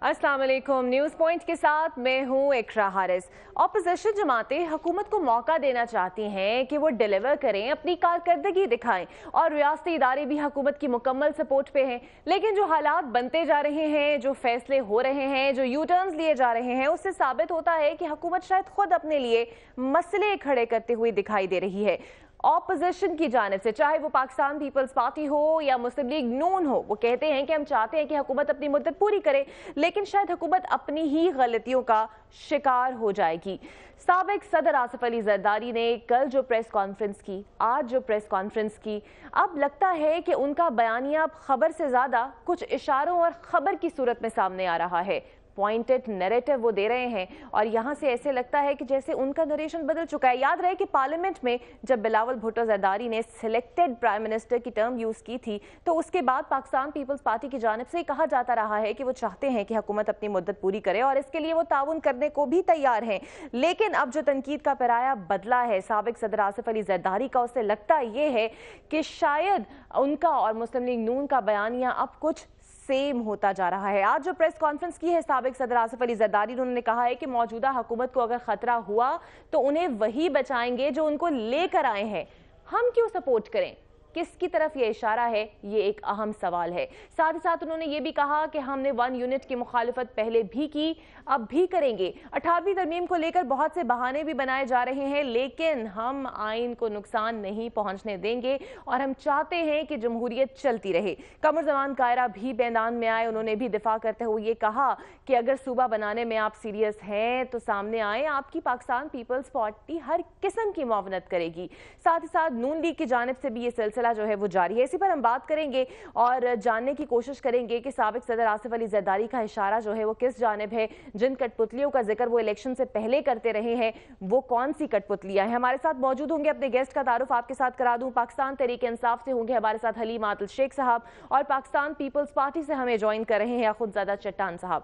अस्सलाम वालेकुम। News point के साथ मैं हूँ इकरा हारिस। ऑपोजिशन जमातें हुकूमत को मौका देना चाहती हैं कि वो डिलीवर करें, अपनी कारकर्दगी दिखाएं और रियासती इदारे भी हुकूमत की मुकम्मल सपोर्ट पे हैं। लेकिन जो हालात बनते जा रहे हैं, जो फैसले हो रहे हैं, जो यू टर्न्स लिए जा रहे हैं, उससे साबित होता है कि हुकूमत शायद खुद अपने लिए मसले खड़े करते हुए दिखाई दे रही है। ऑपोजिशन की जानिब से, चाहे वो पाकिस्तान पीपल्स पार्टी हो या मुस्लिम लीग नून हो, वो कहते हैं कि हम चाहते हैं कि हुकूमत अपनी मुद्दत पूरी करे, लेकिन शायद हुकूमत अपनी ही गलतियों का शिकार हो जाएगी। साबिक सदर आसिफ अली जरदारी ने कल जो प्रेस कॉन्फ्रेंस की, आज जो प्रेस कॉन्फ्रेंस की, अब लगता है कि उनका बयानिया खबर से ज्यादा कुछ इशारों और खबर की सूरत में सामने आ रहा है। पॉइंटेड नैरेटिव वो दे रहे हैं और यहाँ से ऐसे लगता है कि जैसे उनका नरेशन बदल चुका है। याद रहे कि पार्लियामेंट में जब बिलावल भुट्टो जरदारी ने सिलेक्टेड प्राइम मिनिस्टर की टर्म यूज़ की थी, तो उसके बाद पाकिस्तान पीपल्स पार्टी की जानिब से कहा जाता रहा है कि वो चाहते हैं कि हुकूमत अपनी मुद्दत पूरी करे और इसके लिए वो ताउन करने को भी तैयार हैं। लेकिन अब जो तनकीद का पैराया बदला है साबिक सदर आसिफ अली जरदारी का, उससे लगता ये है कि शायद उनका और मुस्लिम लीग नून का बयानिया अब कुछ सेम होता जा रहा है। आज जो प्रेस कॉन्फ्रेंस की है साबिक सदर आसिफ अली जरदारी, उन्होंने कहा है कि मौजूदा हुकूमत को अगर खतरा हुआ तो उन्हें वही बचाएंगे जो उनको लेकर आए हैं। हम क्यों सपोर्ट करें? किसकी तरफ ये इशारा है, ये एक अहम सवाल है। साथ ही साथ उन्होंने ये भी कहा कि हमने 1 यूनिट की मुखालिफत पहले भी की, अब भी करेंगे। 18वीं तरमीम को लेकर बहुत से बहाने भी बनाए जा रहे हैं, लेकिन हम आइन को नुकसान नहीं पहुंचने देंगे और हम चाहते हैं कि जमहूरियत चलती रहे। कमरुज़्ज़मान कायरा भी मैदान में आए, उन्होंने भी दिफा करते हुए ये कहा कि अगर सूबा बनाने में आप सीरियस हैं तो सामने आए, आपकी पाकिस्तान पीपल्स पार्टी हर किस्म की मुआवनत करेगी। साथ ही साथ नून लीग की जानिब से भी ये सिलसिला जो है वो जारी है। इसी पर हम बात करेंगे और जानने की कोशिश करेंगे कि साबिक सदर आसिफ अली जरदारी का इशारा जो है वो किस जानिब है। जिन कठपुतलियों का जिक्र वो इलेक्शन से पहले करते रहे हैं, वो कौन सी कठपुतलियां हैं? हमारे साथ मौजूद होंगे, अपने गेस्ट का तारुफ आपके साथ करा दूं। पाकिस्तान तहरीक इंसाफ से होंगे हमारे साथ हलीम आदिल शेख साहब और पाकिस्तान पीपल्स पार्टी से हमें ज्वाइन कर रहे हैं अखुंदजादा चट्टान साहब।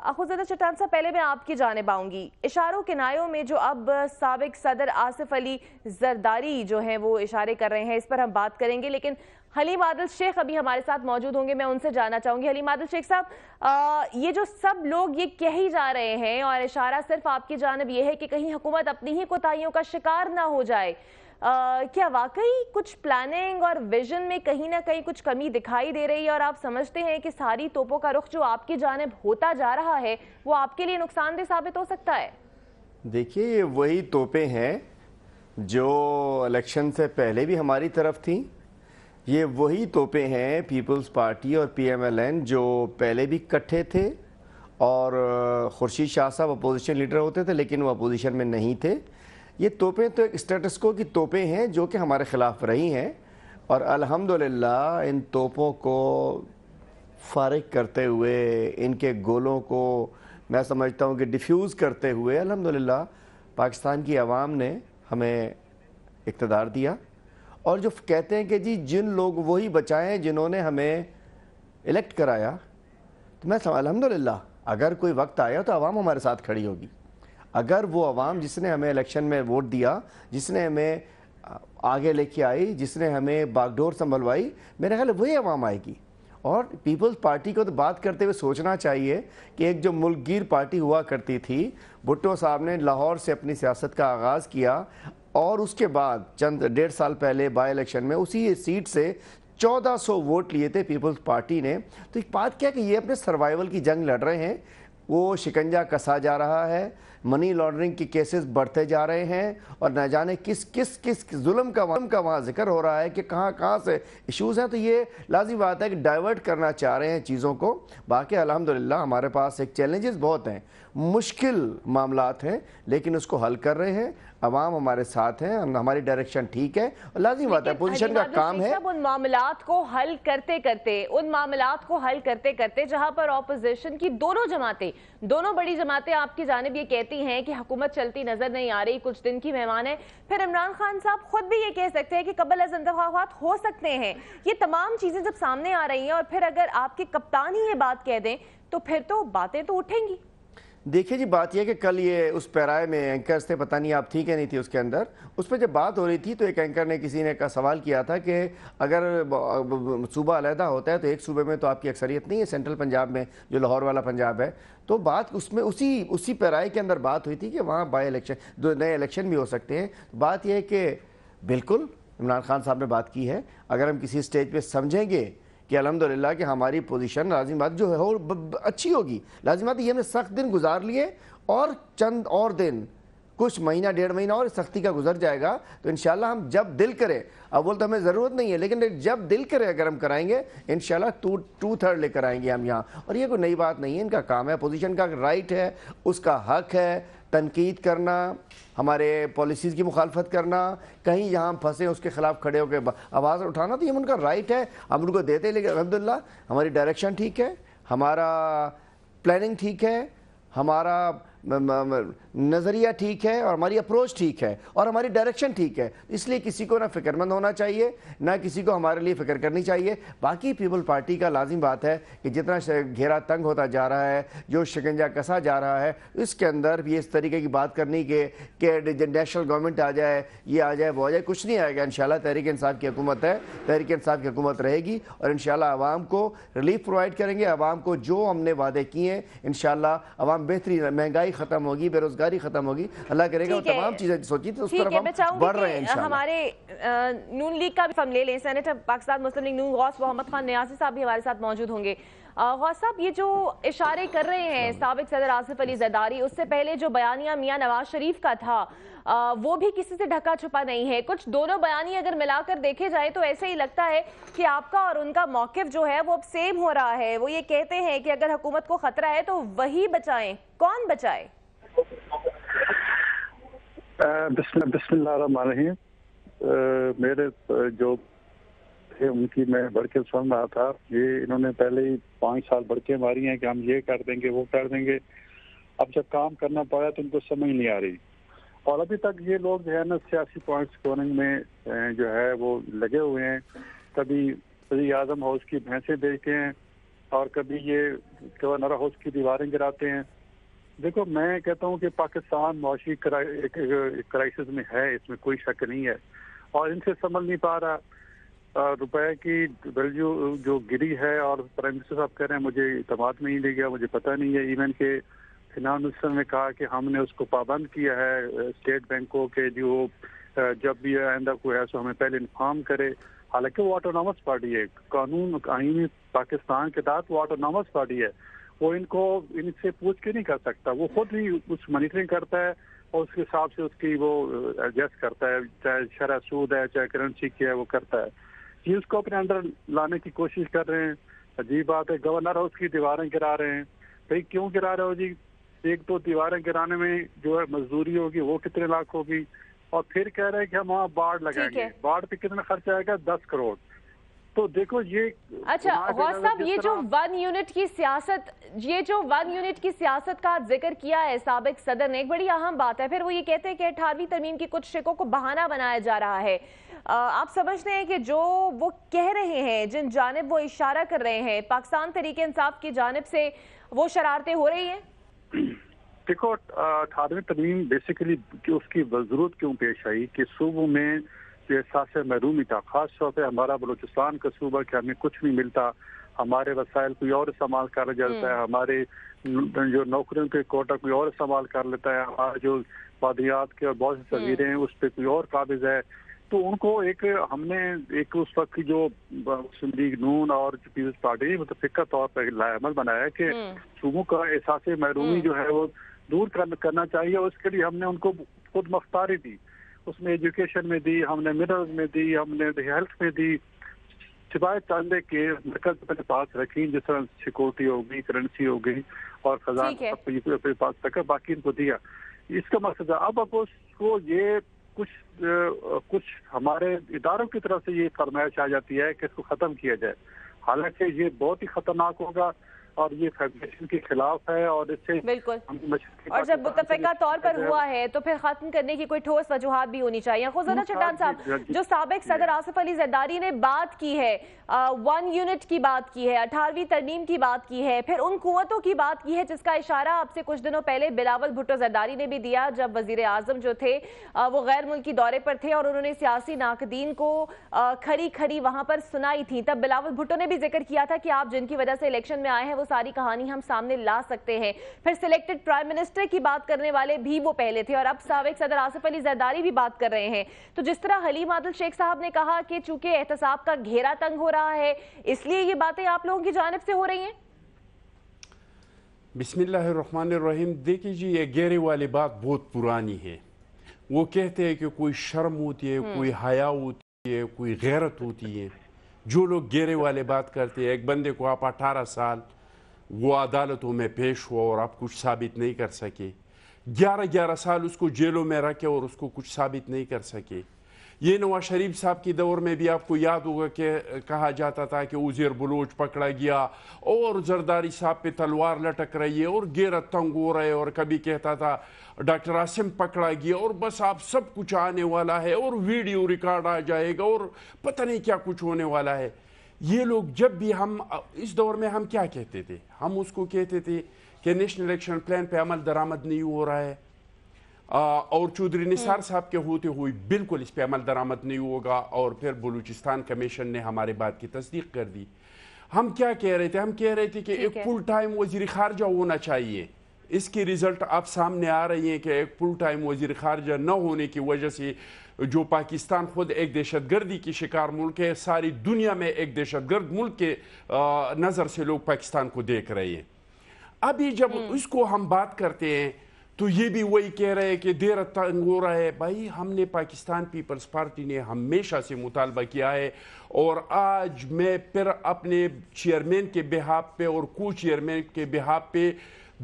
अखुंदजादा चट्टान साहब, पहले मैं आपकी जानिब आऊंगी। इशारों किनायों में जो अब साबिक सदर आसिफ अली जरदारी जो है वो इशारे कर रहे हैं, इस पर हम बात करेंगे, लेकिन हलीम आदिल शेख अभी हमारे साथ मौजूद होंगे, मैं उनसे जानना चाहूंगी। हलीम आदिल शेख साहब, ये जो सब लोग ये कह ही जा रहे हैं और इशारा सिर्फ आपकी जानिब ये है कि कहीं हुकूमत अपनी ही कोताहियों का शिकार ना हो जाए, क्या वाकई कुछ प्लानिंग और विजन में कहीं ना कहीं कुछ कमी दिखाई दे रही है और आप समझते हैं कि सारी तोपों का रुख जो आपकी जानिब होता जा रहा है वो आपके लिए नुकसानदेह साबित हो सकता है? देखिए, ये वही तोपें हैं जो इलेक्शन से पहले भी हमारी तरफ थी। ये वही तोपें हैं पीपल्स पार्टी और PMLN जो पहले भी इकट्ठे थे और खुर्शीद शाह साहब अपोजिशन लीडर होते थे लेकिन वो अपोजिशन में नहीं थे। ये तोपें तो एक स्टेटस को की तोपें हैं जो कि हमारे ख़िलाफ़ रही हैं और अल्हम्दुलिल्लाह इन तोपों को फारिग करते हुए, इनके गोलों को मैं समझता हूँ कि डिफ्यूज़ करते हुए अल्हम्दुलिल्लाह पाकिस्तान की आवाम ने हमें इक़्तिदार दिया। और जो कहते हैं कि जी जिन लोग वही बचाएं जिन्होंने हमें इलेक्ट कराया, तो मैं अल्हम्दुलिल्लाह अगर कोई वक्त आया तो आवाम हमारे साथ खड़ी होगी। अगर वो आवाम जिसने हमें इलेक्शन में वोट दिया, जिसने हमें आगे लेके आई, जिसने हमें बागडोर संभलवाई, मेरे ख्याल वही आवाम आएगी। और पीपल्स पार्टी को तो बात करते हुए सोचना चाहिए कि एक जो मुल्कगीर पार्टी हुआ करती थी, भुट्टो साहब ने लाहौर से अपनी सियासत का आगाज़ किया और उसके बाद चंद 1.5 साल पहले बाई इलेक्शन में उसी सीट से 1400 वोट लिए थे पीपल्स पार्टी ने। तो एक बात क्या कि ये अपने सर्वाइवल की जंग लड़ रहे हैं, वो शिकंजा कसा जा रहा है, मनी लॉन्ड्रिंग के केसेस बढ़ते जा रहे हैं और न जाने किस किस किस जुल्म का वहाँ जिक्र हो रहा है कि कहाँ से इश्यूज़ हैं। तो ये लाज़िम बात है कि डाइवर्ट करना चाह रहे हैं चीज़ों को। बाकी अल्हम्दुलिल्लाह हमारे पास एक चैलेंजेस बहुत हैं, मुश्किल मामलात हैं, लेकिन उसको हल कर रहे हैं। अवाम हमारे साथ हैं, हमारी डायरेक्शन ठीक है और लाज़िम बात है पोजीशन का काम है। उन मामलात को हल करते करते जहां पर ऑपोजिशन की दोनों बड़ी जमातें आपकी जानिब ये कहती हैं कि हुकूमत चलती नजर नहीं आ रही, कुछ दिन की मेहमान है, फिर इमरान खान साहब खुद भी ये कह सकते हैं कि कबल अज़ इंतखाबात हो सकते हैं। ये तमाम चीजें जब सामने आ रही हैं और फिर अगर आपके कप्तान ही ये बात कह दें तो फिर तो बातें तो उठेंगी। دیکھیے جی، بات یہ ہے کہ کل یہ اس پیرائے میں اینکرز تھے، پتہ نہیں آپ تھی کہ نہیں تھی اس کے اندر، اس پہ جب بات ہو رہی تھی تو ایک اینکر نے کسی نے کا سوال کیا تھا کہ اگر صوبہ علیحدہ ہوتا ہے تو ایک صوبے میں تو آپ کی اکثریت نہیں ہے، سینٹرل پنجاب میں جو لاہور والا پنجاب ہے، تو بات اس میں اسی پیرائے کے اندر بات ہوئی تھی کہ وہاں بائی الیکشن، دو نئے الیکشن بھی ہو سکتے ہیں۔ بات یہ ہے کہ بالکل عمران خان صاحب نے بات کی ہے، اگر ہم کسی سٹیج پہ سمجھیں گے کہ الحمدللہ کہ ہماری پوزیشن لازم بات جو ہے اچھی ہوگی، لازم بات یہ ہم نے سخت دن گزار لیے اور چند اور دن، کچھ مہینہ ڈیڑھ مہینہ اور سختی کا گزر جائے گا تو انشاءاللہ ہم جب دل کرے، اول تو ہمیں ضرورت نہیں ہے لیکن جب دل کرے اگر ہم کرائیں گے انشاءاللہ 2/3 لے کر آئیں گے ہم یہاں۔ اور یہ کوئی نئی بات نہیں ہے، ان کا کام ہے، پوزیشن کا رائٹ ہے، اس کا حق ہے تنقید کرنا، ہمارے پالیسیز کی مخالفت کرنا، کہیں یہاں ہم پھنسے اس کے خلاف کھڑے ہو کے آواز اٹھانا، تو یہ ان کا رائٹ ہے، ہم ان کو دیتے، لیکن الحمدللہ ہماری ڈائریکشن ٹھیک ہے، ہمارا پلاننگ ٹھیک ہے، ہمارا نظریہ ٹھیک ہے اور ہماری اپروچ ٹھیک ہے اور ہماری ڈائریکشن ٹھیک ہے، اس لیے کسی کو نہ فکر مند ہونا چاہیے نہ کسی کو ہمارے لیے فکر کرنی چاہیے۔ باقی پیپل پارٹی کا لازم بات ہے کہ جتنا گھیرا تنگ ہوتا جا رہا ہے، جو شکنجہ کسا جا رہا ہے، اس کے اندر بھی اس طریقے کی بات کرنی کہ نیشنل گورنمنٹ آ جائے، یہ آ جائے، وہ آ جائے، کچھ نہیں آئے گا انشاءاللہ۔ تحریک انصاف کی حکومت ہے، تحریک انصاف کی حکومت رہے گی اور انشاءاللہ عوام کو ریلیف پرووائڈ کریں گے، عوام کو جو ہم نے وعدے کیے ہیں انشاءاللہ عوام بہترین، مہنگائی ختم ہوگی، بے روزگاری ختم ہوگی، اللہ کرے گا وہ تمام چیزیں سوچی تو اس طرف ہم بڑھ رہے ہیں انشاءاللہ۔ ہمارے نون لیگ کا بھی ہم لے لیں، سینیٹر پاکستان مسلم لیگ نون غوث محمد خان نیازی صاحب بھی ہمارے ساتھ موجود ہوں گے۔ غوث صاحب، یہ جو اشارے کر رہے ہیں سابق صدر آصف علی زرداری، اس سے پہلے جو بیانیہ میاں نواز شریف کا تھا وہ بھی کسی سے ڈھکا چھپا نہیں ہے، کچھ دونوں بیانیے اگر ملا کر دیکھے جائے تو ایسے ہی لگتا ہے کہ آپ کا اور ان کا موقف جو ہے وہ اب سیم ہو رہا ہے۔ وہ یہ کہتے ہیں کہ اگر حکومت کو خطرہ ہے تو وہی بچائیں، کون بچائے؟ بسم اللہ الرحمن الرحیم۔ میرے جو تھے ان کی میں بڑھ کے سن رہا تھا، یہ انہوں نے پہلے ہی 5 سال بڑھ کے ماری ہیں کہ ہم یہ کر دیں گے وہ کر دیں گے، اب جب کام کرنا پڑا تو ان کو سمجھ نہیں آ رہی، اور ابھی تک یہ لوگ جو ہے نا سیاسی پوائنٹ اسکورنگ میں جو ہے وہ لگے ہوئے ہیں، کبھی وزیر اعظم ہاؤس کی بھینسیں بیچتے ہیں اور کبھی یہ گورنر ہاؤس کی دیواریں گراتے ہیں۔ دیکھو، میں کہتا ہوں کہ پاکستان معاشی کرائسس میں ہے، اس میں کوئی شک نہیں ہے، اور ان سے سنبھل نہیں پا رہا۔ روپے کی ویلیو جو گری ہے، اور پرائم منسٹر صاحب کہہ رہے ہیں مجھے اعتماد نہیں لے گیا، مجھے پتہ نہیں ہے، ایون کہ فنانس منسٹر نے کہا کہ ہم نے اس کو پابند کیا ہے اسٹیٹ بینکوں کے، جو جب بھی آئندہ کوئی ہے سو ہمیں پہلے انفارم کرے، حالانکہ وہ آٹونامس پارٹی ہے، قانون آئین پاکستان کے تحت وہ آٹونامس پارٹی ہے، وہ ان سے پوچھ کے نہیں کر سکتا، وہ خود ہی کچھ مانیٹرنگ کرتا ہے اور اس کے حساب سے اس کی وہ ایڈجسٹ کرتا ہے، چاہے شرح سود ہے چاہے کرنسی کی ہے، وہ کرتا ہے۔ یہ اس کو اپنے انڈر لانے کی کوشش کر رہے ہیں۔ عجیب بات ہے، گورنر ہاؤس کی دیواریں گرا رہے ہیں، بھائی کیوں گرا رہے ہو جی؟ ایک تو دیواریں گرانے میں جو ہے مزدوری ہوگی وہ کتنے لاکھ ہوگی، اور پھر کہہ رہے ہیں کہ ہم وہاں باڑ لگائیں گے، باڑ پہ کتنا خرچ آئے گا؟ 10 کروڑ۔ تو دیکھو یہ اچھا غوث صاحب، یہ جو 1 یونٹ کی سیاست کا ذکر کیا ہے سابق صدر نے، ایک بڑی اہم بات ہے۔ پھر وہ یہ کہتے ہیں کہ 18ویں ترمیم کی کچھ شکوں کو بہانہ بنایا جا رہا ہے۔ آپ سمجھتے ہیں کہ جو وہ کہہ رہے ہیں، جن جانب وہ اشارہ کر رہے ہیں، پاکستان تحریک انصاف کی جانب سے وہ شرارتیں ہو رہی ہیں؟ دیکھو، 18ویں ترمیم بیسیکلی اس کی ضرورت کیوں پیش آئی کہ صوبوں میں جو احساس محرومی تھا، خاص طور پہ ہمارا بلوچستان کا صوبہ کہ ہمیں کچھ نہیں ملتا، ہمارے وسائل کوئی اور استعمال کر جاتا ہے، ہمارے جو نوکریوں کے کوٹا کوئی اور استعمال کر لیتا ہے، ہمارے جو بادیات کے اور بہت سی تغیریں ہیں اس پہ کوئی اور قابض ہے، تو ان کو ہم نے اس وقت کی جو مسلم لیگ نون اور پیپلز پارٹی متفقہ طور پر لائحہ بنایا ہے کہ صوبوں کا احساس محرومی جو ہے وہ دور کرنا چاہیے، اور اس کے لیے ہم نے ان کو خود مختاری دی، اس میں ایجوکیشن میں دی، ہم نے منرل میں دی، ہم نے ہیلتھ میں دی، سوائے چاندے کے مرکز اپنے پاس رکھی، جس طرح سیکورٹی ہوگی، کرنسی ہوگی اور خزانہ اپنے پاس رکھا، باقی ان کو دیا۔ اس کا مقصد ہے اب اس کو یہ کچھ ہمارے اداروں کی طرف سے یہ فرمائش آ جاتی ہے کہ اس کو ختم کیا جائے، حالانکہ یہ بہت ہی خطرناک ہوگا۔ اور یہ فیڈریشن کے خلاف ہے اور اس سے بالکل. اور جب متفقہ طور پر ہوا ہے تو پھر ختم کرنے کی کوئی ٹھوس وجوہات بھی ہونی چاہیے. خزانہ چٹان صاحب، جو سابق صدر آصف علی زرداری نے بات کی ہے، 1 یونٹ کی بات کی ہے، 18ویں ترمیم کی بات کی ہے، پھر ان قوتوں کی بات کی ہے جس کا اشارہ آپ سے کچھ دنوں پہلے بلاول بھٹو زرداری نے بھی دیا جب وزیر اعظم جو تھے وہ غیر ملکی دورے پر تھے اور انہوں نے سیاسی ناقدین کو کھڑی کھڑی وہاں پر سنائی تھی. تب بلاول بھٹو نے بھی ذکر کیا تھا کہ آپ جن کی وجہ سے الیکشن میں آئے ہیں وہ ساری کہانی ہم سامنے لا سکتے ہیں. پھر سلیکٹڈ پرائم منسٹر کی بات کرنے والے بھی وہ پہلے تھے اور اب سابق صدر آصف علی زرداری بھی بات کر رہے ہیں. تو جس طرح حلیم عادل شیخ صاحب نے کہا کہ چونکہ احتساب کا گھیرا تنگ ہو رہا ہے اس لیے یہ باتیں آپ لوگوں کی جانب سے ہو رہی ہیں. بسم اللہ الرحمن الرحیم. دیکھیے جی، یہ گھیرے والی بات بہت پرانی ہے. وہ کہتے ہیں کہ کوئی شرم ہوتی ہے، کوئی حیا ہوتی ہے، کوئی غیرت ہوتی ہے. جو لوگ گھیرے والے بات کرتے ہیں، ایک بندے کو آپ 18 سال وہ عدالتوں میں پیش ہوا اور آپ کچھ ثابت نہیں کر سکے، 11 سال اس کو جیلوں میں رکھے اور اس کو کچھ ثابت نہیں کر سکے. یہ نواز شریف صاحب کی دور میں بھی آپ کو یاد ہوگا کہ کہا جاتا تھا کہ عزیر بلوچ پکڑا گیا اور زرداری صاحب پہ تلوار لٹک رہی ہے اور غیرت تنگ ہو رہے، اور کبھی کہتا تھا ڈاکٹر عاصم پکڑا گیا اور بس آپ سب کچھ آنے والا ہے اور ویڈیو ریکارڈ آ جائے گا اور پتہ نہیں کیا کچھ ہونے والا ہے. یہ لوگ جب بھی ہم اس دور میں ہم کیا کہتے تھے؟ ہم اس کو کہتے تھے کہ نیشنل الیکشن پلان پہ عمل درآمد نہیں ہو رہا ہے اور چودھری نثار صاحب کے ہوتے ہوئے بالکل اس پہ عمل درآمد نہیں ہوگا. اور پھر بلوچستان کمیشن نے ہمارے بات کی تصدیق کر دی. ہم کیا کہہ رہے تھے؟ ہم کہہ رہے تھے کہ ایک فل ٹائم وزیر خارجہ ہونا چاہیے. اس کی رزلٹ اب سامنے آ رہی ہیں کہ ایک فل ٹائم وزیر خارجہ نہ ہونے کی وجہ سے جو پاکستان خود ایک دہشت گردی کی شکار ملک ہے، ساری دنیا میں ایک دہشت گرد ملک کے نظر سے لوگ پاکستان کو دیکھ رہے ہیں. ابھی جب اس کو ہم بات کرتے ہیں تو یہ بھی وہی کہہ رہے ہیں کہ دیر تنگ ہو رہا ہے. بھائی، ہم نے پاکستان پیپلز پارٹی نے ہمیشہ سے مطالبہ کیا ہے اور آج میں پھر اپنے چیئرمین کے بہاف پہ اور کو چیئرمین کے بہاف پہ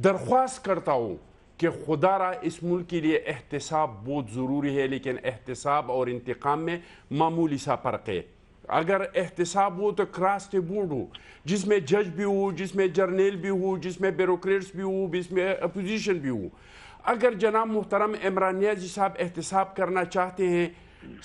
درخواست کرتا ہوں کہ خدا را اس ملک کے لیے احتساب بہت ضروری ہے، لیکن احتساب اور انتقام میں معمولی سا فرق ہے. اگر احتساب ہو تو کراس تے بورڈ ہو، جس میں جج بھی ہو، جس میں جرنیل بھی ہو، جس میں بیوروکریٹس بھی ہو، جس میں اپوزیشن بھی ہو. اگر جناب محترم عمران نیازی صاحب احتساب کرنا چاہتے ہیں،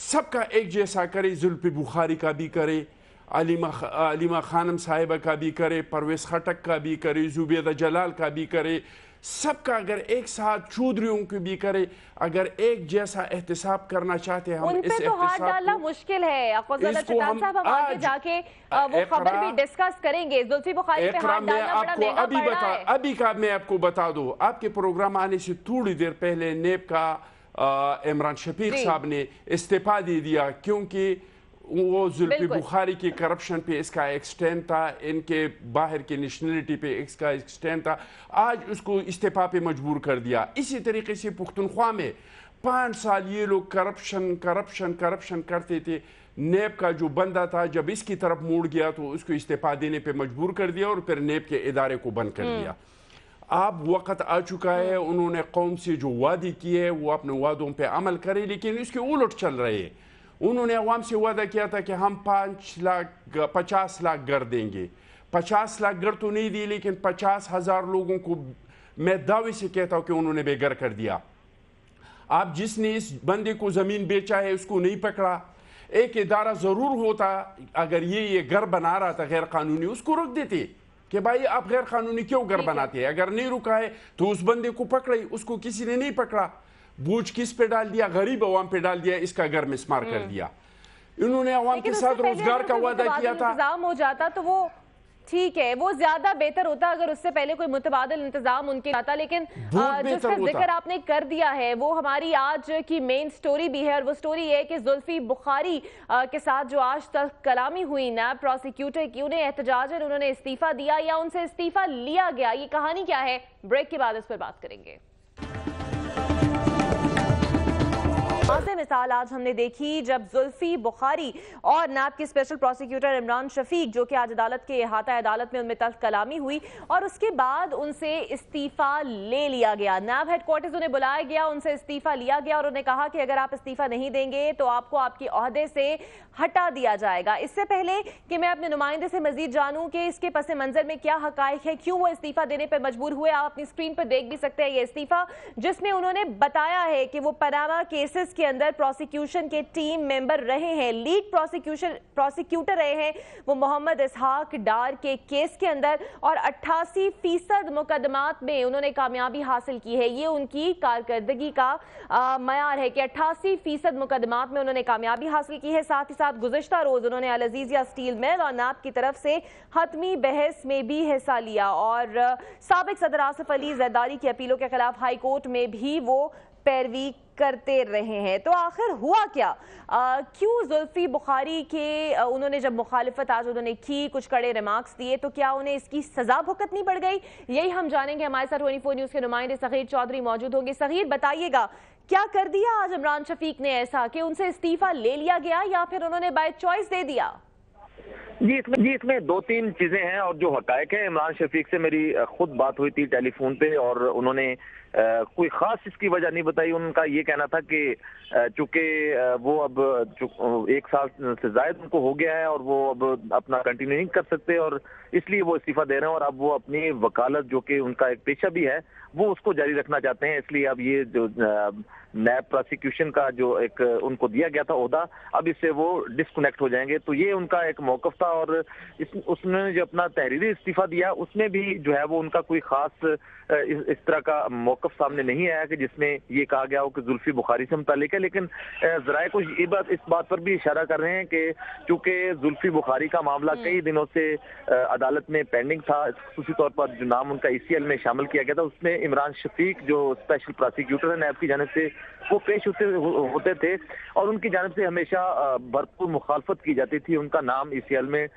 سب کا ایک جیسا کرے. زلفی بخاری کا بھی کرے، علیمہ خانم صاحبہ کا بھی کرے، پرویز خٹک کا بھی کرے، زبیدہ جلال کا بھی کرے. سب کا اگر ایک ساتھ چودھریوں کی بھی کرے. اگر ایک جیسا احتساب کرنا چاہتے ہیں، ہم ان پہ تو ہاتھ ڈالنا مشکل ہے. خزانہ چٹان صاحب، ہم آگے جا کے وہ خبر بھی ڈسکس کریں گے. زلفی بخاری پہ ہاتھ ڈالنا بڑا مہنگا پڑ رہا ہے. ابھی کا میں آپ کو بتا دوں، آپ کے پروگرام آنے سے تھوڑی دیر پہلے نیب کا عمران شفیق صاحب نے استعفیٰ دے دیا کیونکہ وہ زلفی بخاری کی کرپشن پہ اس کا ایکسٹینڈ تھا، ان کے باہر کی نیشنلٹی پہ اس کا ایکسٹینڈ تھا. آج اس کو استعفیٰ پہ مجبور کر دیا. اسی طریقے سے پختونخوا میں 5 سال یہ لوگ کرپشن کرتے تھے. نیب کا جو بندہ تھا جب اس کی طرف موڑ گیا تو اس کو استعفیٰ دینے پہ مجبور کر دیا اور پھر نیب کے ادارے کو بند کر دیا. اب وقت آ چکا ہے، انہوں نے قوم سے جو وعدے کیے وہ اپنے وعدوں پہ عمل کرے، لیکن اس کے الٹ چل رہے ہیں. انہوں نے عوام سے وعدہ کیا تھا کہ ہم 50 لاکھ گھر دیں گے. 50 لاکھ گھر تو نہیں دیے، لیکن 50,000 لوگوں کو میں دعوے سے کہتا ہوں کہ انہوں نے بے گھر کر دیا. آپ جس نے اس بندے کو زمین بیچا ہے اس کو نہیں پکڑا. ایک ادارہ ضرور ہوتا، اگر یہ گھر بنا رہا تھا غیر قانونی، اس کو روک دیتے کہ بھائی آپ غیر قانونی کیوں گھر بناتے ہیں. اگر نہیں رکا ہے تو اس بندے کو پکڑے. اس کو کسی نے نہیں پکڑا. بوجھ کس پہ ڈال دیا؟ غریب عوام پہ ڈال دیا. اس کا گھر مسمار کر دیا. انہوں نے عوام کے ساتھ روزگار کا وعدہ کیا تھا. انتظام ہو جاتا تو وہ ٹھیک ہے، وہ زیادہ بہتر ہوتا اگر اس سے پہلے کوئی متبادل انتظام ان کے آتا. لیکن جس کا ذکر آپ نے کر دیا ہے وہ ہماری آج کی مین سٹوری بھی ہے، اور وہ سٹوری یہ ہے کہ زلفی بخاری کے ساتھ جو آج تک کلامی ہوئی نیب پروسیکیوٹر کی، انہیں احتجاجاً انہوں نے استعفیٰ دیا یا ان سے استعفیٰ لیا گیا. یہ کہانی کیا ہے؟ بریک کے بعد اس پر بات کریں گے. वाज़ेह मिसाल आज हमने देखी जब जुल्फी बुखारी और नैब के स्पेशल प्रोसिक्यूटर इमरान शफीक, जो कि आज अदालत के अहाता अदालत में उनमें तल्ख कलामी हुई और उसके बाद उनसे इस्तीफा ले लिया गया। नैब हेडक्वार्टर्स उन्हें बुलाया गया, उनसे इस्तीफा लिया गया और उन्हें कहा कि अगर आप इस्तीफा नहीं देंगे तो आपको आपके ओहदे से हटा दिया जाएगा। इससे पहले कि मैं अपने नुमाइंदे से मजीद जानूं कि इसके पस मंजर में क्या हकायक है, क्यों वो इस्तीफा देने पर मजबूर हुए, आप अपनी स्क्रीन पर देख भी सकते हैं ये इस्तीफा, जिसमें उन्होंने बताया है कि वो पनामा केसेस के अंदर प्रोसिक्यूशन के टीम मेंबर रहे हैं, लीड प्रोसिक्यूटर रहे हैं वो मोहम्मद इसहाक डार के केस के अंदर, और 88% मुकदमात में उन्होंने कामयाबी हासिल की है। ये उनकी कारकर्दगी का मयार है कि 88% मुकदमात में उन्होंने कामयाबी हासिल की है। साथ ही साथ गुज़िश्ता रोज उन्होंने अल अज़ीज़िया स्टील मिल और नैब की तरफ से हतमी बहस में भी हिस्सा लिया और साबिक सदर आसिफ अली ज़रदारी की अपीलों के खिलाफ हाई कोर्ट में भी वो पैरवी करते रहे हैं। तो आखिर हुआ क्या, क्यों जुल्फी बुखारी के उन्होंने जब मुखालिफत आज उन्होंने की, कुछ कड़े रिमार्क्स दिए, तो क्या उन्हें इसकी सजा भुगतनी पड़ गई? यही हम जानेंगे। हमारे साथ 24 न्यूज़ के नुमाइंदे सगीर चौधरी मौजूद होंगे। सगीर, बताइएगा क्या कर दिया आज इमरान शफीक ने ऐसा कि उनसे इस्तीफा ले लिया गया या फिर उन्होंने बाय चॉइस दे दिया? जी इसमें दो तीन चीजें हैं और जो हकायक है, इमरान शफीक से मेरी खुद बात हुई थी टेलीफोन पे और उन्होंने कोई खास इसकी वजह नहीं बताई। उनका ये कहना था कि चूंकि वो अब 1 साल से ज्यादा उनको हो गया है और वो अब अपना कंटिन्यू नहीं कर सकते और इसलिए वो इस्तीफा दे रहे हैं और अब वो अपनी वकालत, जो कि उनका एक पेशा भी है, वो उसको जारी रखना चाहते हैं। इसलिए अब ये जो नैब प्रोसिक्यूशन का जो एक उनको दिया गया था ओहदा, अब इससे वो डिस्कनेक्ट हो जाएंगे। तो ये उनका एक मौकफ था और उसने जो अपना तहरीरी इस्तीफा दिया उसमें भी जो है वो उनका कोई खास इस तरह का मौकफ सामने नहीं आया कि जिसमें ये कहा गया हो कि जुल्फी बुखारी से मुतालिक है। लेकिन जराए को इस बात पर भी इशारा कर रहे हैं कि चूंकि जुल्फी बुखारी का मामला कई दिनों से अदालत में पेंडिंग था, खासूसी तौर पर जो नाम उनका ECL में शामिल किया गया था उसमें इमरान शफीक जो स्पेशल प्रोसिक्यूटर है नैब की जानिब से वो पेश होते थे और उनकी जानिब से हमेशा भरपूर मुखालफत की जाती थी उनका नाम ECL में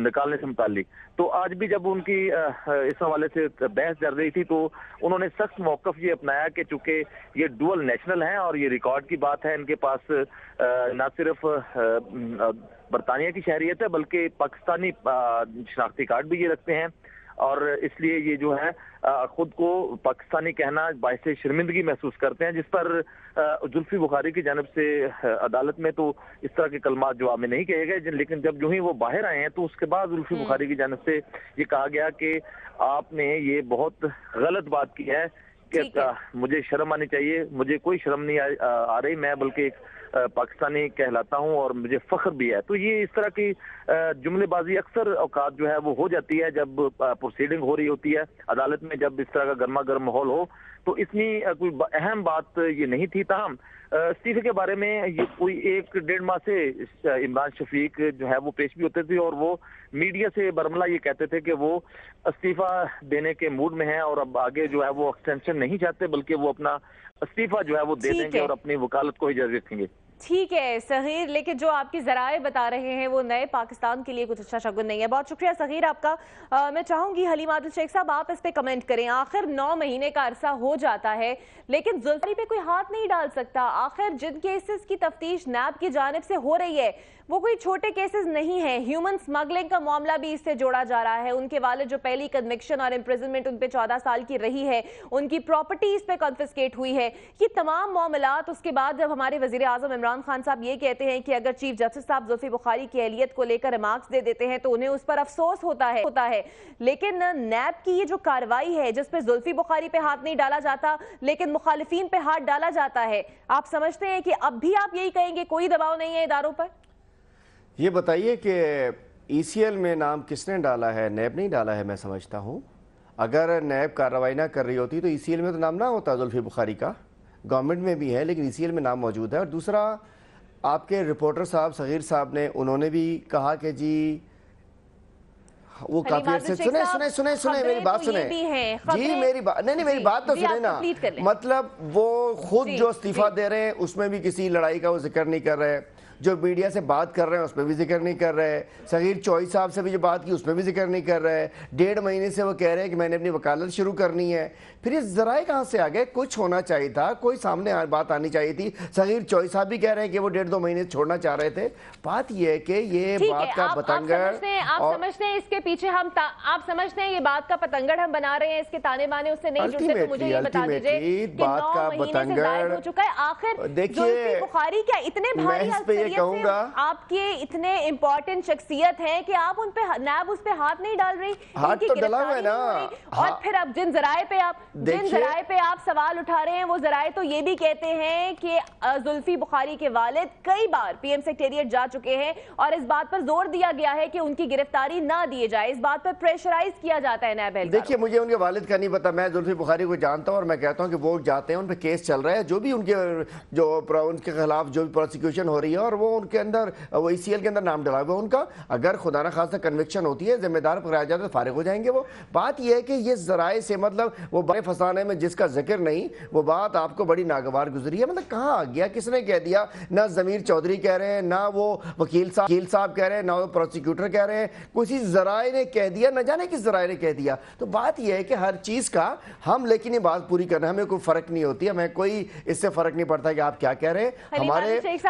निकालने से मुतालिक। तो आज भी जब उनकी इस हवाले से बहस चल रही थी तो उन्होंने सख्त मौकफ ये अपनाया कि चूंकि ये डुअल नेशनल हैं और ये रिकॉर्ड की बात है, इनके पास न सिर्फ बरतानिया की शहरियत है बल्कि पाकिस्तानी शनाख्ती कार्ड भी ये रखते हैं और इसलिए ये जो है खुद को पाकिस्तानी कहना बाइसे शर्मिंदगी महसूस करते हैं, जिस पर जुल्फी बुखारी की जानिब से अदालत में तो इस तरह के कलमात जवाब में नहीं कहे गए, लेकिन जब यूं ही वो बाहर आए हैं तो उसके बाद जुल्फी बुखारी की जानिब से ये कहा गया कि आपने ये बहुत गलत बात की है कि मुझे शर्म आनी चाहिए, मुझे कोई शर्म नहीं आ रही, मैं बल्कि एक पाकिस्तानी कहलाता हूं और मुझे फख्र भी है। तो ये इस तरह की जुमलेबाजी अक्सर औकात जो है वो हो जाती है जब प्रोसीडिंग हो रही होती है अदालत में, जब इस तरह का गर्मा गर्म माहौल हो। तो इतनी कोई अहम बात ये नहीं थी। ताहम इस्तीफे के बारे में ये कोई 1-1.5 माह से इमरान शफीक जो है वो पेश भी होते थे और वो मीडिया से बरमला ये कहते थे कि वो इस्तीफा देने के मूड में हैं और अब आगे जो है वो एक्सटेंशन नहीं चाहते बल्कि वो अपना इस्तीफा जो है वो दे देंगे और अपनी वकालत को ही जारी रखेंगे। ठीक है सगीर, लेकिन जो आपकी जराए बता रहे हैं वो नए पाकिस्तान के लिए कुछ अच्छा शगुन नहीं है। बहुत शुक्रिया सगीर आपका। मैं चाहूंगी हलीम आदिल शेख साहब आप इस पे कमेंट करें। आखिर 9 महीने का अरसा हो जाता है लेकिन जुल्फी पे कोई हाथ नहीं डाल सकता। आखिर जिन केसेस की तफ्तीश नैब की जानिब से हो रही है वो कोई छोटे केसेस नहीं है। ह्यूमन स्मगलिंग का मामला भी इससे जोड़ा जा रहा है। उनके वालिद जो पहली कन्विक्शन और इम्प्रिजनमेंट उन पे 14 साल की रही है, उनकी प्रॉपर्टी इस पे कॉन्फिस्केट हुई है। ये तमाम मामलात उसके बाद जब हमारे वजीर आजम इमरान खान साहब ये कहते हैं कि अगर चीफ जस्टिस साहब जुल्फी बुखारी की अहलियत को लेकर रिमार्क्स दे देते हैं तो उन्हें उस पर अफसोस होता है। लेकिन नैब की ये जो कार्रवाई है जिसपे जुल्फी बुखारी पे हाथ नहीं डाला जाता लेकिन मुखालिफिन पे हाथ डाला जाता है, आप समझते हैं कि अब भी आप यही कहेंगे कोई दबाव नहीं है इदारों पर? ये बताइए कि ECL में नाम किसने डाला है? नैब नहीं डाला है मैं समझता हूँ। अगर नैब कार्रवाई ना कर रही होती तो ECL में तो नाम ना होता जुल्फी बुखारी का। गवर्नमेंट में भी है लेकिन ECL में नाम मौजूद है। और दूसरा, आपके रिपोर्टर साहब सगीर साहब ने उन्होंने भी कहा कि जी वो काफी अर्से सुने मेरी बात सुने जी, मेरी बात नहीं मेरी बात तो सुने ना। मतलब वो खुद जो इस्तीफा दे रहे हैं उसमें भी किसी लड़ाई का वो जिक्र नहीं कर रहे। جو میڈیا سے بات کر رہے ہیں اس میں بھی ذکر نہیں کر رہے. صغیر چوئی صاحب سے بھی جو بات کی اس میں بھی ذکر نہیں کر رہے. 1.5 مہینے سے وہ کہہ رہے ہیں کہ میں نے اپنی وکالت شروع کرنی ہے. پھر یہ ذرائع کہاں سے آ گئے؟ کچھ ہونا چاہیے تھا, کوئی سامنے بات آنی چاہیے تھی. صغیر چوئی صاحب بھی کہہ رہے ہیں کہ وہ 1.5-2 مہینے چھوڑنا چاہ رہے تھے. بات یہ ہے کہ یہ بات کا پتنگڑ آپ سمجھتے ہیں اس کے پیچھے آپ سمجھتے ہیں یہ بات کا پتنگڑ ہم بنا رہے ہیں, اس کے تانے بانے اس سے نہیں جڑتے, تو مجھے یہ بتا دیجئے کہ 9 مہینے سے زائد ہو چکا ہے. آخر زلفی بخاری کیا اتنے بھاری اکثریت سے آپ کے اتنے امپورٹنٹ شخصیت ہیں کہ آپ ان پہ نیب اس پہ ہاتھ نہیں ڈال رہی؟ ہاتھ تو ڈلا ہوا ہے نا. اور پھر اب جن ذرائع پہ آپ سوال اٹھا رہے ہیں وہ ذرائع تو یہ بھی کہتے ہیں کہ زلفی بخاری کے والد کئی بار پی ایم سیکریٹریٹ جا چکے ہیں اور اس بات پر زور دیا گیا ہے کہ ان کی گرفتاری نہ دیے جائے. اس بات پر پریشرائز کیا جاتا ہے نیب اہلکاروں. دیکھیے مجھے ان کے والد کا نہیں پتا, میں زلفی بخاری کو جانتا ہوں اور میں کہتا ہوں کہ وہ جاتے ہیں, ان پہ کیس چل رہا ہے, جو بھی ان کے خلاف جو بھی پروسیکیوشن ہو رہی ہے اور وہ ان کے اندر وہ ای سی ایل کے اندر نام ڈلا ہوا ان کا, اگر خدا نہ خاصہ کنوکشن ہوتی ہے, ذمہ دار پکڑایا جاتا ہے, فارغ ہو جائیں گے وہ. بات یہ ہے کہ یہ ذرائع سے مطلب وہ بڑے فسانے میں جس کا ذکر نہیں, وہ بات آپ کو بڑی ناگوار گزری ہے. مطلب کہاں آ گیا, کس نے کہہ دیا؟ نہ ضمیر چودھری کہہ رہے ہیں, نہ وہ وکیل صاحب کہہ رہے ہیں, نہ وہ پروسیکیوٹر کہہ رہے ہیں, کسی ذرائع نے کہہ دیا, نہ جانے کس ذرائع نے کہہ دیا. تو بات یہ ہے کہ ہر چیز کا ہم لیکن یہ بات پوری کرنا, ہمیں کوئی فرق نہیں ہوتی, ہمیں کوئی اس سے فرق نہیں پڑتا کہ آپ کیا کہہ رہے ہیں.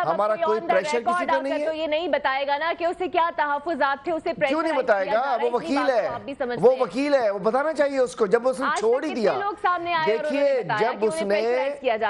ہمارا کوئی پریشر کسی کو نہیں ہے. تو یہ نہیں بتائے گا نا کہ اسے کیا تحفظات تھے, اسے کیوں نہیں بتائے گا؟ وہ وکیل ہے, وہ بتانا چاہیے اس کو. جب اس نے چھوڑ ہی دیا, دیکھیے جب اس نے,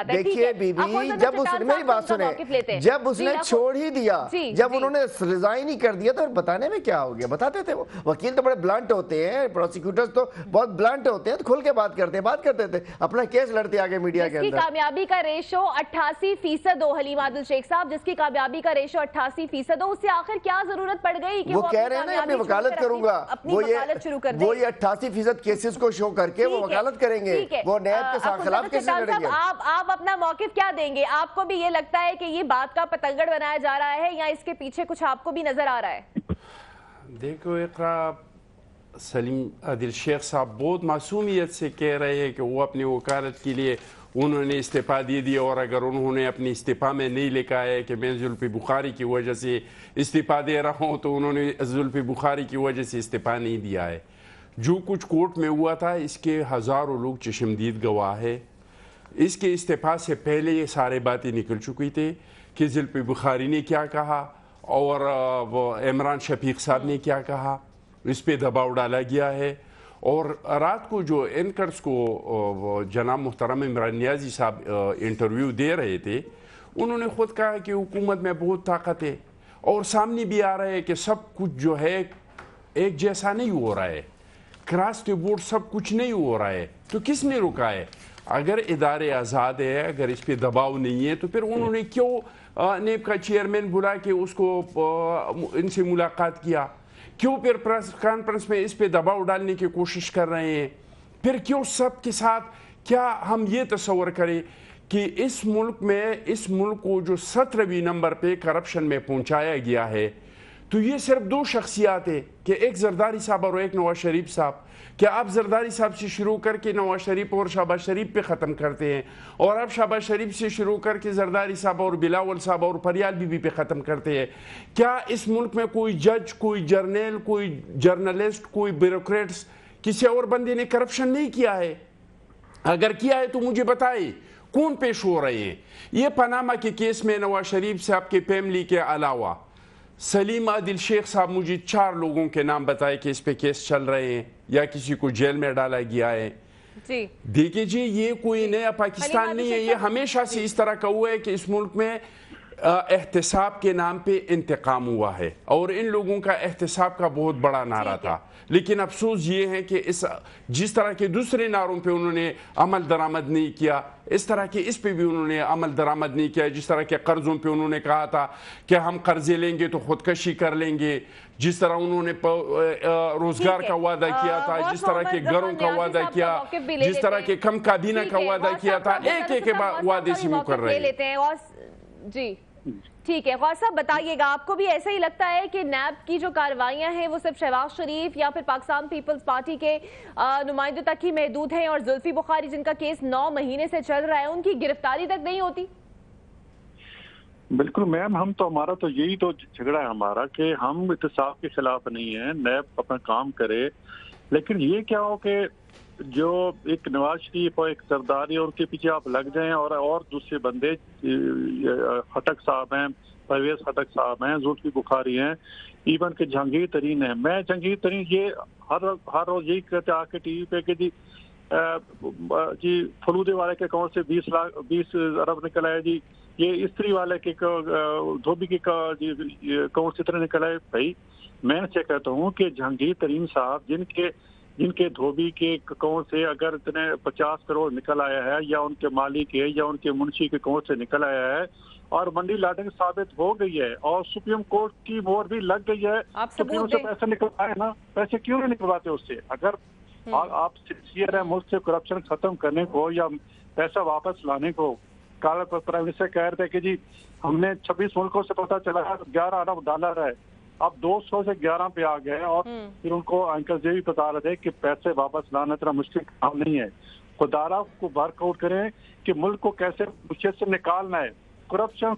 دیکھیے بی بی, جب اس نے, میری بات سنیں, جب اس نے چھوڑ ہی دیا, جب انہوں نے ریزائن ہی کر دیا, تو بتانے میں کیا ہو گیا؟ بتاتے تھے. وہ وکیل تو بڑے بلنٹ ہوتے ہیں, پروسیکیوٹرز تو بہت بلنٹ ہوتے ہیں, تو کھل کے بات کرتے تھے, اپنا کیس لڑتے آگے میڈیا کے اندر. کامیابی کا ریشو 88% ہو حلیم عادل شیخ صاحب, جس کی کامیابی کا ریشو 88% ہو, اس سے آخر کیا ضرورت پڑ گئی کہ وہ کہہ رہے ہیں نا اپنی وکالت کروں گا, وہ یہ 88% کیسز کو شو کر کے وہ وکالت کریں گے, وہ نیب کے خلاف کیسز لڑیں گے. آپ اپنا موقف کیا دیں گے؟ آپ کو بھی یہ لگتا ہے کہ یہ بات کا پتنگڑ بنایا جا رہا ہے, یا اس کے پیچھے کچھ آپ کو بھی نظر آ رہا ہے؟ دیکھو اقرا, سلیم عادل شیخ صاحب بہت معصومیت سے کہہ رہے ہیں کہ وہ اپنی وکالت کے لیے انہوں نے استعفیٰ دے دیا, اور اگر انہوں نے اپنی استعفیٰ میں نہیں لکھا ہے کہ میں زلفی بخاری کی وجہ سے استعفیٰ دے رہا ہوں, تو انہوں نے زلفی بخاری کی وجہ سے استعفیٰ نہیں دیا ہے. جو کچھ کورٹ میں ہوا تھا اس کے ہزاروں لوگ چشمدید گواہ ہے. اس کے استعفیٰ سے پہلے یہ سارے باتیں نکل چکی تھے کہ زلفی بخاری نے کیا کہا اور عمران شفیق صاحب نے کیا کہا, اس پہ دباؤ ڈالا گیا ہے. اور رات کو جو اینکرز کو جناب محترم عمران نیازی صاحب انٹرویو دے رہے تھے, انہوں نے خود کہا کہ حکومت میں بہت طاقت ہے, اور سامنے بھی آ رہا ہے کہ سب کچھ جو ہے ایک جیسا نہیں ہو رہا ہے, کراس دی بورڈ سب کچھ نہیں ہو رہا ہے. تو کس نے رکا ہے؟ اگر ادارے آزاد ہے, اگر اس پہ دباؤ نہیں ہے, تو پھر انہوں نے کیوں نیب کا چیئرمین بلا کے اس کو ان سے ملاقات کیا؟ کیوں پھر پریس کانفرنس میں اس پہ دباؤ ڈالنے کی کوشش کر رہے ہیں؟ پھر کیوں سب کے ساتھ, کیا ہم یہ تصور کریں کہ اس ملک کو جو 17ویں نمبر پہ کرپشن میں پہنچایا گیا ہے, تو یہ صرف 2 شخصیات ہیں کہ ایک زرداری صاحب اور ایک نواز شریف صاحب. کہ آپ زرداری صاحب سے شروع کر کے نواز شریف اور شہباز شریف پہ ختم کرتے ہیں, اور آپ شہباز شریف سے شروع کر کے زرداری صاحب اور بلاول صاحب اور پریال بی بی پہ ختم کرتے ہیں. کیا اس ملک میں کوئی جج, کوئی جرنیل, کوئی جرنلسٹ, کوئی بیوروکریٹس, کسی اور بندے نے کرپشن نہیں کیا ہے؟ اگر کیا ہے تو مجھے بتائیں کون پیش ہو رہے ہیں. یہ پاناما کے کیس میں نواز شریف صاحب کے فیملی کے علاوہ سلیم عادل شیخ صاحب مجھے 4 لوگوں کے نام بتائے کہ اس پہ کیس چل رہے ہیں یا کسی کو جیل میں ڈالا گیا ہے. دیکھیں جی, یہ کوئی نیا پاکستان نہیں ہے, یہ ہمیشہ سے اس طرح کا ہوا ہے کہ اس ملک میں احتساب کے نام پہ انتقام ہوا ہے, اور ان لوگوں کا احتساب کا بہت بڑا نعرہ تھا. لیکن افسوس یہ ہے کہ جس طرح کے دوسرے نعروں پہ انہوں نے عمل درآمد نہیں کیا, اس طرح کے اس پہ بھی انہوں نے عمل درآمد نہیں کیا. جس طرح کے قرضوں پہ انہوں نے کہا تھا کہ ہم قرضے لیں گے تو خودکشی کر لیں گے, جس طرح انہوں نے روزگار کا وعدہ کیا تھا, جس طرح کے گھروں کا وعدہ کیا, جس طرح کے کم کابینہ کا وعدہ کیا تھا, ایک ایک وعدے سے مکر رہے ہیں. جی ٹھیک ہے, غور صاحب بتائیے گا, آپ کو بھی ایسا ہی لگتا ہے کہ نیب کی جو کارروائیاں ہیں وہ صرف شہباز شریف یا پھر پاکستان پیپلز پارٹی کے نمائندوں تک ہی محدود ہیں, اور زلفی بخاری جن کا کیس 9 مہینے سے چل رہا ہے ان کی گرفتاری تک نہیں ہوتی؟ बिल्कुल मैम, हम तो हमारा तो यही तो झगड़ा है हमारा कि हम इत्तेफाक के खिलाफ नहीं है, नैब अपना काम करे, लेकिन ये क्या हो कि जो एक नवाज शरीफ और एक सरदारी और उनके पीछे आप लग जाएं और दूसरे बंदे खटक साहब हैं, परवेज खटक साहब हैं, जुल्फी बुखारी हैं, इवन के जहांगीर तरीन है। मैं जहांगीर तरीन ये हर रोज यही कहते आके टीवी पे कि जी फलूदे वाले के अकाउंट से 20 अरब निकल आए जी, ये स्त्री वाले के धोबी के अकाउंट से इतने निकल आए। भाई मैं से कहता हूँ कि जहांगीर तरीन साहब जिनके धोबी के अकाउंट से अगर इतने 50 करोड़ निकल आया है, या उनके मालिक के या उनके मुंशी के अकाउंट से निकल आया है और मंडी लॉन्ड्रिंग साबित हो गई है और सुप्रीम कोर्ट की मोहर भी लग गई है, तो फिर उससे पैसे निकलवाए ना, पैसे क्यों नहीं निकलवाते उससे? अगर आप सिंसियर है मुल्क से करप्शन खत्म करने को या पैसा वापस लाने को, कल प्राइम मिनिस्टर कह रहे थे कि जी हमने 26 मुल्कों से पता चला है $11 अरब है, अब 200 से 11 पे आ गए और फिर उनको अंकल जी भी बता रहे थे कि पैसे वापस लाना इतना मुश्किल काम नहीं है। खुदारा को वर्कआउट करें कि मुल्क को कैसे मुश्किल से निकालना है। करप्शन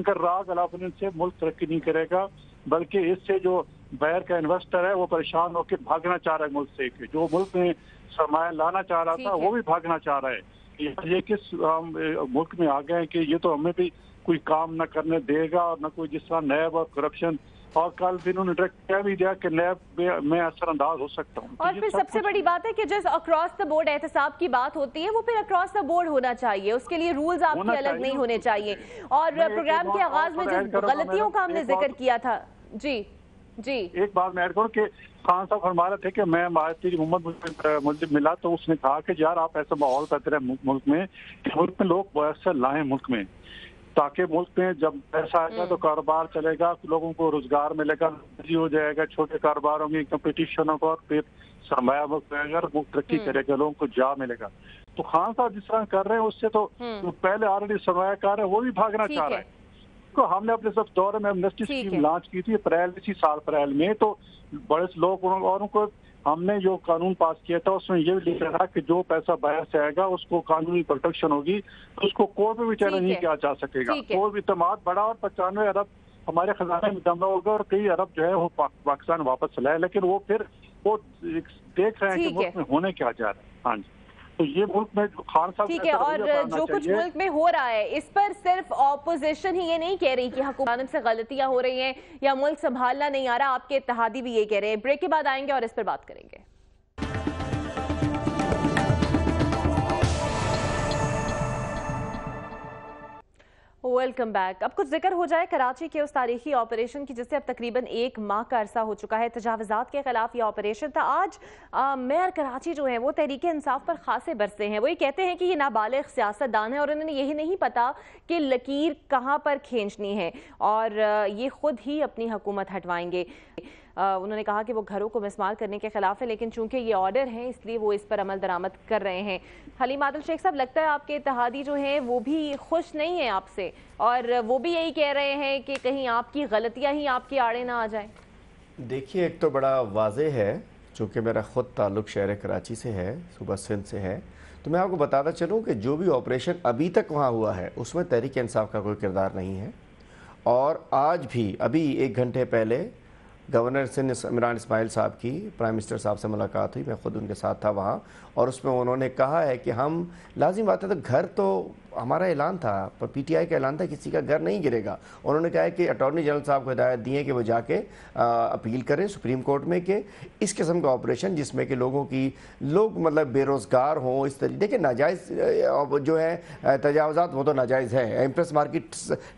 का राग अलाफिन से मुल्क तरक्की नहीं करेगा, बल्कि इससे जो बाहर का इन्वेस्टर है वो परेशान होकर भागना चाह रहा है मुल्क से, जो मुल्क में सरमाया लाना चाह रहा था वो भी भागना चाह रहा है। ये किस मुल्क में आ गए कि ये तो हमें भी कोई काम न करने देगा और न कोई, जिस तरह नैब और करप्शन, और कल भी उन्होंने डायरेक्ट कह भी दिया कि नैब में असरअंदाज हो सकता हूँ। और फिर सबसे बड़ी बात है कि जिस अक्रॉस द बोर्ड एहतसाब की बात होती है वो फिर अक्रॉस द बोर्ड होना चाहिए, उसके लिए रूल्स आपके अलग नहीं होने चाहिए। और प्रोग्राम के आगाज में जिस गलतियों का हमने जिक्र किया था, जी एक बात मैं ऐड करूँ कि खान साहब फरमा रहे थे कि मैं मोहम्मद मुझे मिला तो उसने कहा कि यार आप ऐसा माहौल करते रहे मुल्क में कि मुल्क में लोग पैसा लाएं मुल्क में, ताकि मुल्क में जब पैसा आएगा तो कारोबार चलेगा, लोगों को रोजगार मिलेगा, हो जाएगा, छोटे कारोबारों की कंपटीशन होगा और फिर सरमाया मुल्क तरक्की करेगा, लोगों को जॉब मिलेगा। तो खान साहब जिस तरह कर रहे हैं उससे तो पहले ऑलरेडी सरमायाकार है वो भी भागना चाह रहा है। तो हमने अपने सब दौरे में एमनेस्टी स्कीम लॉन्च की थी इसी साल अप्रैल में, तो बड़े लोग और उनको हमने जो कानून पास किया था उसमें ये भी लिखा था कि जो पैसा बाहर से आएगा उसको कानूनी प्रोटेक्शन होगी, तो उसको कोर्ट में भी चैलेंज नहीं किया जा सकेगा। तो इतमाद बढ़ा और 95 अरब हमारे खजाने में जमा होगा और कई अरब जो है वो पाकिस्तान वापस लाए, लेकिन वो फिर वो देख रहे हैं कि मुल्क में होने क्या जा रहा है। हाँ जी, तो ये मुल्क में खान साहब ठीक है, और जो कुछ मुल्क में हो रहा है इस पर सिर्फ ऑपोजिशन ही ये नहीं कह रही कि हुकूमत से गलतियां हो रही हैं या मुल्क संभालना नहीं आ रहा, आपके इत्तेहादी भी ये कह रहे हैं। ब्रेक के बाद आएंगे और इस पर बात करेंगे। Welcome back. अब कुछ जिक्र हो जाए कराची के उस तारीखी ऑपरेशन की जिससे अब तकरीबन 1 माह का अरसा हो चुका है। तजावुज़ात के खिलाफ ये ऑपरेशन था। आज मेयर कराची जो है वो तहरीक इंसाफ पर खासे बरसे हैं। वो ये कहते हैं कि ये नाबालिग सियासतदान है और उन्हें यही नहीं पता कि लकीर कहाँ पर खींचनी है और ये खुद ही अपनी हुकूमत हटवाएंगे। उन्होंने कहा कि वो घरों को मिसमार करने के खिलाफ है, लेकिन चूंकि ये ऑर्डर हैं इसलिए वो इस पर अमल दरामद कर रहे हैं। हलीम आदिल शेख साहब, लगता है आपके इत्तेहादी जो हैं वो भी खुश नहीं है आपसे और वो भी यही कह रहे हैं कि कहीं आपकी गलतियां ही आपकी आड़े ना आ जाएं। देखिए, एक तो बड़ा वाज़ेह है, चूँकि मेरा ख़ुद ताल्लुक़ शहर कराची से है, सूबा सिंध से है, तो मैं आपको बताता चलूँ कि जो भी ऑपरेशन अभी तक वहाँ हुआ है उसमें तहरीक इंसाफ का कोई किरदार नहीं है। और आज भी अभी 1 घंटे पहले गवर्नर सिंध इमरान इस्माइल साहब की प्राइम मिनिस्टर साहब से मुलाकात हुई, मैं ख़ुद उनके साथ था वहाँ, और उसमें उन्होंने कहा है कि हम लाजिम बात है, तो घर तो हमारा ऐलान था, पर पीटीआई का ऐलान था किसी का घर नहीं गिरेगा। उन्होंने कहा है कि अटॉर्नी जनरल साहब को हिदायत दी है कि वो जाके अपील करें सुप्रीम कोर्ट में कि इस किस्म का ऑपरेशन जिसमें कि लोग मतलब बेरोज़गार हों, इस तरीके देखिए नाजायज़ जो है तजावुज़ात वो तो नाजायज़ है। एम्प्रेस मार्केट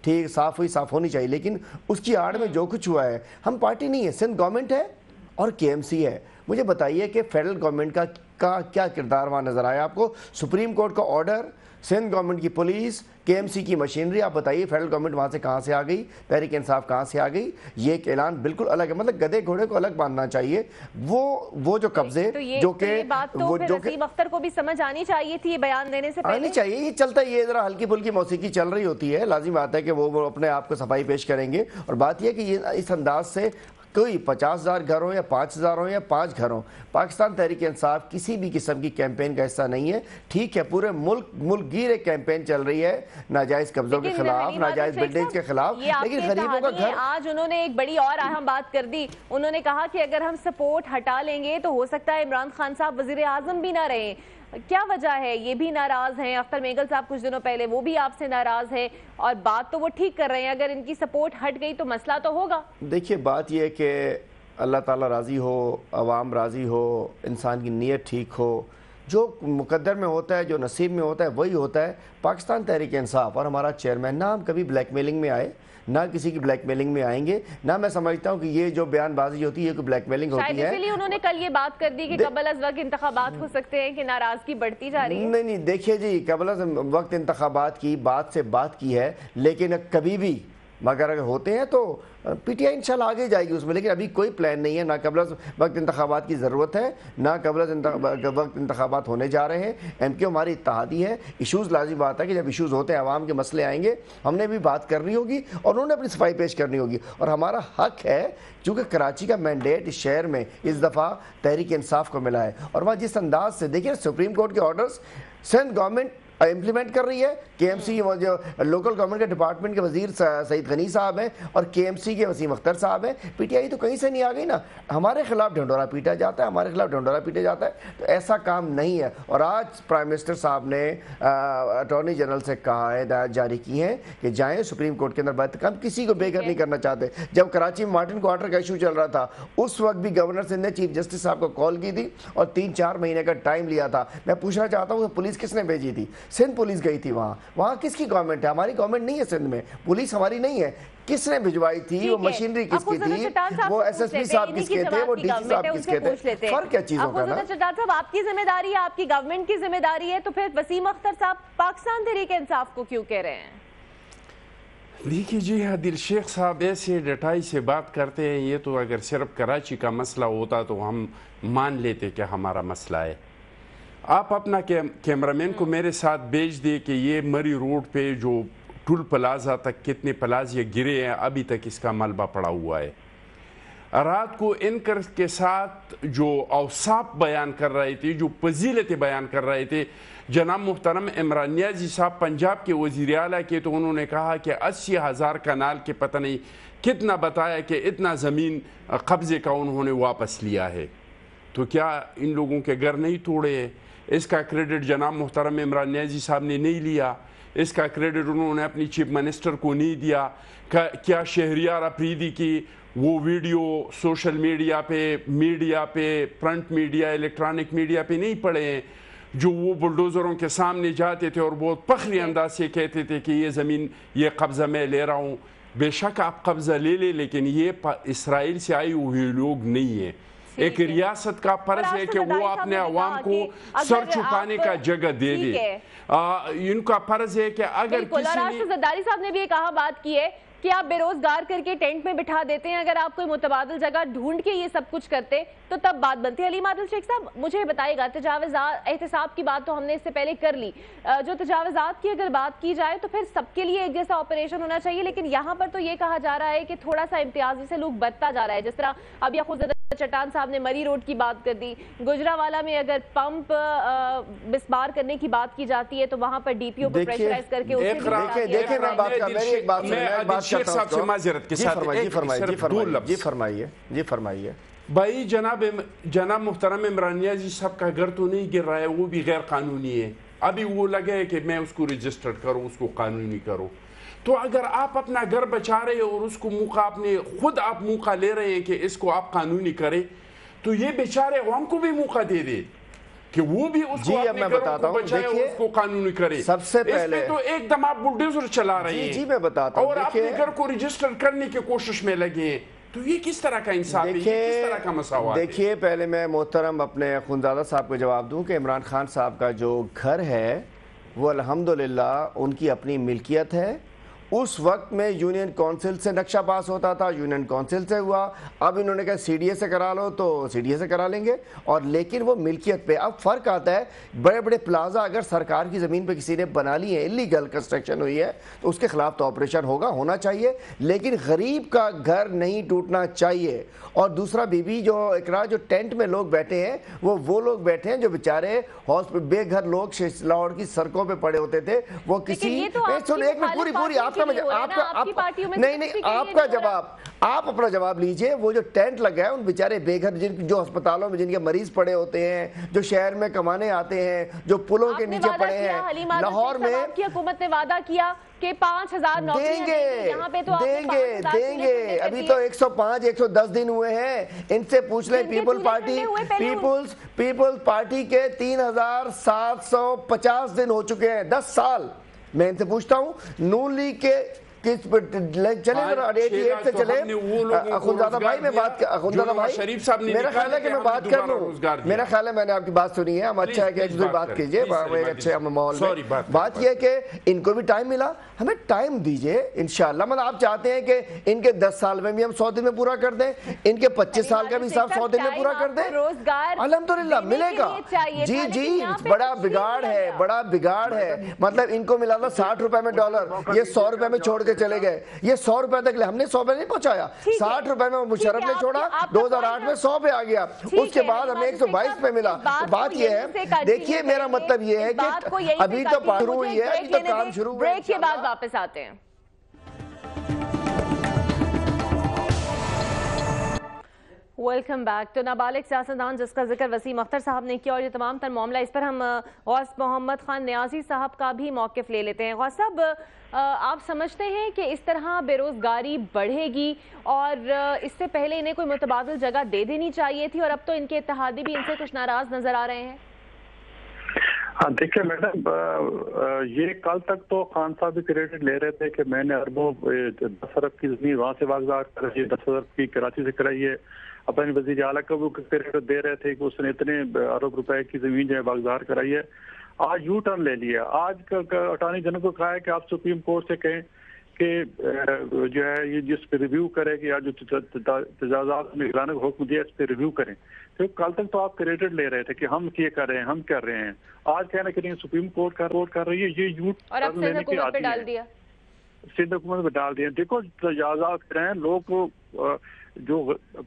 ठीक साफ़ होनी चाहिए, लेकिन उसकी आड़ में जो कुछ हुआ है, हम पार्टी नहीं है, सिंध गवर्नमेंट है और केएमसी है। मुझे बताइए कि फेडरल गवर्नमेंट का क्या किरदार वहाँ नज़र आया आपको? सुप्रीम कोर्ट का ऑर्डर, सिंध गवर्नमेंट की पुलिस, केएमसी की मशीनरी, आप बताइए फेडरल गवर्नमेंट वहाँ से कहाँ से आ गई, तहरीक इंसाफ कहाँ से आ गई? ये एक ऐलान बिल्कुल अलग है, मतलब गधे घोड़े को अलग बांधना चाहिए। वो जो कब्जे जो कि वो जो नसीम अख्तर को भी समझ आनी चाहिए थी, ये बयान देने से पहले आनी चाहिए। ये चलता है, ये जरा हल्की फुल्की मौसीकी चल रही होती है, लाजिम बात है कि वो अपने आप को सफाई पेश करेंगे। और बात यह कि ये इस अंदाज से کوई 50,000 घर हो या 5,000 हो या 5 घर हो, पाकिस्तान तहरीक इंसाफ किसी भी किस्म की कैंपेन का हिस्सा नहीं है। ठीक है, पूरे मुल्क गिर एक कैंपेन चल रही है नाजायज कब्जों के खिलाफ, नाजायज बिल्डिंग्स के खिलाफ, लेकिन गरीबों का घर। आज उन्होंने एक बड़ी और अहम बात कर दी, उन्होंने कहा कि अगर हम सपोर्ट हटा लेंगे तो हो सकता है इमरान खान साहब वजीर आजम भी ना रहे। क्या वजह है? ये भी नाराज हैं, अख्तर मेगल साहब कुछ दिनों पहले वो भी आपसे नाराज हैं, और बात तो वो ठीक कर रहे हैं, अगर इनकी सपोर्ट हट गई तो मसला तो होगा। देखिए, बात ये है कि अल्लाह ताला राज़ी हो, अवाम राज़ी हो, इंसान की नीयत ठीक हो, जो मुकद्दर में होता है, जो नसीब में होता है वही होता है। पाकिस्तान तहरीक इंसाफ और हमारा चेयरमैन ना हम कभी ब्लैकमेलिंग में आए, ना किसी की ब्लैकमेलिंग में आएंगे, ना मैं समझता हूँ कि ये जो बयानबाजी होती है ये कोई ब्लैकमेलिंग होती है। इसलिए उन्होंने कल ये बात कर दी कि कबल अज़ वक्त इंतखाबात हो सकते हैं, कि नाराजगी बढ़ती जा रही है। नहीं, देखिए जी, कबल अज़ वक्त इंतखाबात की बात से बात की है, लेकिन कभी भी मगर अगर होते हैं तो पीटीआई इंशाल्लाह आगे जाएगी उसमें, लेकिन अभी कोई प्लान नहीं है। ना कबल वक्त इंतखाबात की ज़रूरत है, ना कबल वक्त इंतखाबात होने जा रहे हैं। एमक्यू हमारी इत्तेहादी है। इशूज़ लाजिम बात है कि जब इशूज़ होते हैं, आवाम के मसले आएंगे, हमने भी बात करनी होगी और उन्होंने अपनी सफाई पेश करनी होगी, और हमारा हक है चूँकि कराची का मैंडेट इस शहर में इस दफ़ा तहरीक इंसाफ को मिला है। और वहाँ जिस अंदाज से देखिए सुप्रीम कोर्ट के ऑर्डर्स सिंध गवर्नमेंट इम्प्लीमेंट कर रही है। केएमसी जो लोकल गवर्नमेंट के डिपार्टमेंट के वजीर सईद गनी साहब हैं और केएमसी के वसीम अख्तर साहब हैं। पीटीआई तो कहीं से नहीं आ गई ना, हमारे खिलाफ ढंडोरा पीटा जाता है, हमारे खिलाफ ढंडोरा पीटा जाता है, तो ऐसा काम नहीं है। और आज प्राइम मिनिस्टर साहब ने अटॉर्नी जनरल से कहा है, हिदायत जारी की है कि जाएँ सुप्रीम कोर्ट के अंदर बात, हम किसी को बेघर नहीं करना चाहते। जब कराची में मार्टिन क्वार्टर का इशू चल रहा था, उस वक्त भी गवर्नर सिंध ने चीफ जस्टिस साहब को कॉल की थी और 3-4 महीने का टाइम लिया था। मैं पूछना चाहता हूँ पुलिस किसने भेजी थी? सिंध पुलिस गई थी वहाँ किसकी गवर्नमेंट है? हमारी गवर्नमेंट नहीं है सिंध में, पुलिस हमारी नहीं है। किसने भिजवाई थी? वो मशीनरी किसकी थी? वो एसएसपी साहब किसके थे? वो डीसी साहब किसके थे? फर्क क्या चीजों का ना? चट्टान साहब, आपकी जिम्मेदारी है, आपकी गवर्नमेंट की जिम्मेदारी है, तो फिर वसीम अख्तर साहब पाकिस्तान तहरीक इंसाफ को क्यों कह रहे हैं? देखिए जी, दिल शेख साहब ऐसे डटाई से बात करते हैं। ये तो अगर सिर्फ कराची का मसला होता तो हम मान लेते कि हमारा मसला है। आप अपना कैमरामैन को मेरे साथ भेज दे कि ये मरी रोड पे जो टूल प्लाजा तक कितने प्लाजे गिरे हैं, अभी तक इसका मलबा पड़ा हुआ है। रात को एंकर के साथ जो औसाफ बयान कर रहे थे, जो फजीलतें बयान कर रहे थे जनाब मुहतरम इमरान नियाज़ी साहब पंजाब के वज़ीर आला के, तो उन्होंने कहा कि 80,000 कनाल के पता नहीं कितना बताया कि इतना ज़मीन कब्ज़े का उन्होंने वापस लिया है। तो क्या इन लोगों के घर नहीं तोड़े हैं? इसका क्रेडिट जनाब मुहतरम इमरान नियाज़ी साहब ने नहीं लिया, इसका क्रेडिट उन्होंने अपनी चीफ मिनिस्टर को नहीं दिया। क्या शहरियार अफरीदी की वो वीडियो सोशल मीडिया पे फ्रंट मीडिया इलेक्ट्रॉनिक मीडिया पे नहीं पड़े हैं, जो वो बुलडोज़रों के सामने जाते थे और बहुत फखरी अंदाज से कहते थे कि ये ज़मीन ये कब्ज़ा मैं ले रहा हूँ। बेशक आप कब्ज़ा ले ले, लेकिन ये इसराइल से आई हुई लोग नहीं है। एक रियासत का फर्ज है कि वो अपने अवाम को सर छुपाने का जगह दे दे। इनका फर्ज है कि अगर राशिद ज़रदारी साहब ने भी एक कहा बात की है कि आप बेरोजगार करके टेंट में बिठा देते हैं, अगर आप कोई मुतबादिल जगह ढूंढ के ये सब कुछ करते तो तब बात बनती है। अलीम आदिल शेख साहब, मुझे बताइएगा, तजावुज़ात एहतिसाब की बात तो हमने इससे पहले कर ली, जो तजावुज़ात की अगर बात की जाए तो फिर सबके लिए एक जैसा ऑपरेशन होना चाहिए, लेकिन यहाँ पर तो ये कहा जा रहा है कि थोड़ा सा इम्तियाज से लोग बढ़ता जा रहा है। जिस तरह अब खुद चट्टान साहब ने मरी रोड की बात कर दी, गुजरावाला में अगर पंप बिस्मार करने की बात की जाती है तो वहां पर डीपीओ को प्रेशराइज करके फरमाइए भाई। जनाब मुहतरम इमरान नियाज़ी साहब का घर तो नहीं गिर रहा है, वो भी गैर कानूनी है। अभी वो लगे कि मैं उसको रजिस्टर करूँ, उसको कानूनी करूँ। तो अगर आप अपना घर बचा रहे हो और उसको मौका खुद आप मौका ले रहे हैं कि इसको आप कानूनी करें, तो ये बेचारे अवाम को भी मौका दे दे कि वो भी उसको अपने घरों को बचाए और उसको कानूनी करे। सबसे पहले तो एकदम आप बुलडोजर चला रहे हैं। जी मैं बताता हूं, और अपने घर को रजिस्टर करने की कोशिश में लगे हैं, तो ये किस तरह का इंसाफ है, किस तरह का मसावात है? देखिए, पहले मैं मोहतरम अपने खुनजादा साहब को जवाब दूं कि इमरान खान साहब का जो घर है वो अल्हम्दुलिल्लाह उनकी अपनी मिल्कियत है उस वक्त में यूनियन काउंसिल से नक्शा पास होता था, यूनियन काउंसिल से हुआ, अब इन्होंने कहा सीडीए से करा लो तो सीडीए से करा लेंगे, और लेकिन वो मिल्कियत पे। अब फ़र्क आता है, बड़े बड़े प्लाजा अगर सरकार की ज़मीन पे किसी ने बना ली है, इलीगल कंस्ट्रक्शन हुई है, तो उसके खिलाफ तो ऑपरेशन होना चाहिए, लेकिन गरीब का घर नहीं टूटना चाहिए। और दूसरा बीबी जो इकरा, जो टेंट में लोग बैठे हैं वो लोग बैठे हैं जो बेचारे बेघर लोग लाहौर की सड़कों पे पड़े होते थे, वो किसी एक में पूरी आपका नहीं आपका जवाब, आप अपना जवाब लीजिए। वो जो टेंट लगा है उन बेचारे बेघर जो अस्पतालों में जिनके मरीज पड़े होते हैं, जो शहर में कमाने आते हैं, जो पुलों के नीचे पड़े हैं, लाहौर में आपकी हुकूमत ने वादा किया कि 5000 नौकरियां यहाँ पे, तो देंगे। अभी तो 105 110 दिन हुए हैं, इनसे पूछ लें। पीपल्स पार्टी के 3750 दिन हो चुके हैं, 10 साल। मैं इनसे पूछता हूँ, नून लीग के किस चले 88 से चले अखुंजादा भाई, मैं बात अखुंजादा भाई, मेरा ख्याल है कि मैं बात कर लूँ, मेरा ख्याल है मैंने आपकी बात सुनी है, हम अच्छा है कि एक दूसरी बात कीजिए अच्छे माहौल में। बात यह है कि इनको भी टाइम मिला, हमें टाइम दीजिए इंशाल्लाह। मतलब आप चाहते हैं कि इनके 10 साल में भी हम 100 दिन में पूरा कर दें, इनके 25 साल का भी हिसाब 100 दिन में पूरा कर दें, अल्हम्दुलिल्लाह मिलेगा। जी बड़ा बिगाड़ है, बड़ा बिगाड़ है। मतलब इनको मिला था 60 रुपए में डॉलर, ये 100 रुपए में छोड़ के चले गए। ये 100 रुपए तक हमने 100 पे नहीं पहुंचाया, 60 रुपए में मुशर्रफ ने छोड़ा, 2008 में 100 पे आ गया, उसके बाद हमें 122 पे मिला। तो बात ये है, देखिए मेरा मतलब ये है कि अभी तो शुरू हुई है, अभी तो काम शुरू हुआ है। ब्रेक के बाद वापस आते हैं। Welcome back. तो नाबालिग सियासतदान जिसका जिक्र वसीम अख्तर साहब ने किया और ये तमाम तर मामला, इस पर हम गौस मोहम्मद खान न्याजी साहब का भी मौक़िफ़ ले लेते हैं। गौस साहब, आप समझते हैं कि इस तरह बेरोज़गारी बढ़ेगी और इससे पहले इन्हें कोई मुतबादिल जगह दे देनी चाहिए थी, और अब तो इनके इत्तेहादी भी इनसे कुछ नाराज़ नज़र आ रहे हैं? हाँ देखिए मैडम, ये कल तक तो खान साहब भी क्रेडिट ले रहे थे कि मैंने अरबों 10 अरब की जमीन वहाँ से वागजार कराई है, 10 अरब की कराची से कराई है। अपने वज़ीर आला को भी क्रेडिट दे रहे थे कि उसने इतने अरब रुपए की जमीन जो है वागजार कराई है। आज यू टर्न ले लिया। आज अटॉर्नी जनरल को कहा है कि आप सुप्रीम कोर्ट से कहें कि जो है ये जिस पे रिव्यू करे कि आज जो तजाज़ात निगरानी का हुक्म दिया इस पे रिव्यू करें। तो कल तक तो आप क्रेडिट ले रहे थे कि हम ये कर रहे हैं, हम कर रहे हैं। आज कहना कि नहीं सुप्रीम कोर्ट कर रही है, ये यू टर्न लेने की आदत है। सिंध हुकूमत में डाल दिया। देखो तजाज़ात कर रहे हैं लोग, जो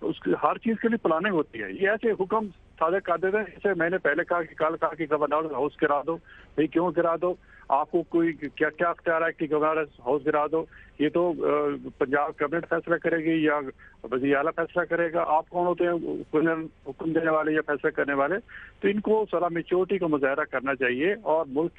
उसकी हर चीज के लिए प्लानिंग होती है। ये ऐसे हुक्म साझा कर देते हैं, जैसे मैंने पहले कहा कि कल कहा कि गवर्नर हाउस गिरा दो। भाई क्यों गिरा दो? आपको कोई क्या अख्तियार है कि गवर्नर हाउस गिरा दो? ये तो पंजाब कैबिनेट फैसला करेगी या वज़ीर आला फैसला करेगा। आप कौन होते हैं हुक्म देने वाले या फैसला करने वाले? तो इनको जरा मेच्योरिटी का मुजाहरा करना चाहिए और मुल्क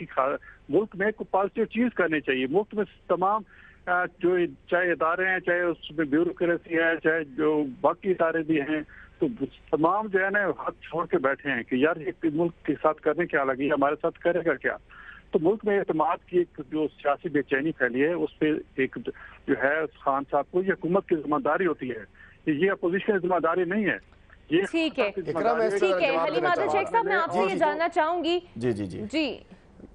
में कोई पॉजिटिव चीज करनी चाहिए। मुल्क में तमाम जो चाहे इदारे हैं, चाहे उसमें ब्यूरोक्रेसी है, चाहे जो बाकी इदारे भी हैं, तो तमाम जो है ना हाथ छोड़ के बैठे हैं कि यार ये मुल्क के साथ करने क्या लगी, हमारे साथ करेगा क्या? तो मुल्क में एतमाद की एक जो सियासी बेचैनी फैली है, उस पर एक जो है खान साहब को ये हुकूमत की जिम्मेदारी होती है, ये अपोजिशन की जिम्मेदारी नहीं है। ये ठीक है हलीम आदिल शेख साहब, मैं आपसे ये जानना चाहूंगी।